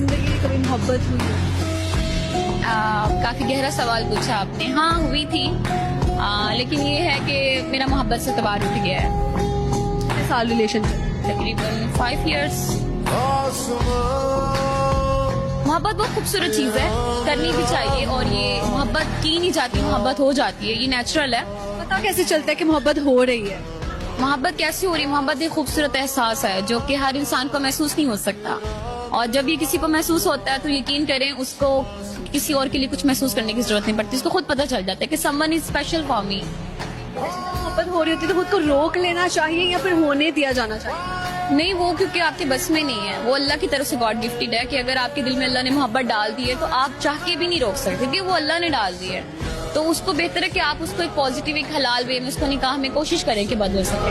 زندگی میں کبھی محبت ہوئی ہے؟ کافی گہرا سوال پوچھا آپ نے. ہاں ہوئی تھی, لیکن یہ ہے کہ میرا محبت سے تبار اٹھ گیا ہے. کتنے سال ریلیشن چل؟ تقریباً 5 ایئرس. محبت بہت خوبصورت چیز ہے, کرنی بھی چاہیے, اور یہ محبت کی نہیں جاتی, محبت ہو جاتی ہے, یہ نیچرل ہے. پتا کیسے چلتا ہے کہ محبت ہو رہی ہے؟ محبت کیسی ہو رہی ہے؟ محبت ایک خوبصورت احساس ہے جو کہ ہر انسان کو محسوس نہیں ہو سکتا, اور جب یہ کسی کو محسوس ہوتا ہے تو یقین کریں اس کو کسی اور کے لیے کچھ محسوس کرنے کی ضرورت نہیں پڑتی, اس کو خود پتہ چل جاتا ہے کہ someone is special for me. محبت ہو رہی ہوتی ہے تو خود کو روک لینا چاہیے یا پھر ہونے دیا جانا چاہیے؟ نہیں, وہ کیونکہ آپ کے بس میں نہیں ہے, وہ اللہ کی طرف سے گاڈ گفٹڈ ہے کہ اگر آپ کے دل میں اللہ نے محبت ڈال دی ہے تو آپ چاہ کے بھی نہیں روک سکتے, کیونکہ وہ اللہ نے ڈال دی ہے. تو اس کو بہتر ہے کہ آپ اس کو ایک پازیٹیو, ایک حلال وے میں اس کو نکاح میں کوشش کریں کہ بدل سکے.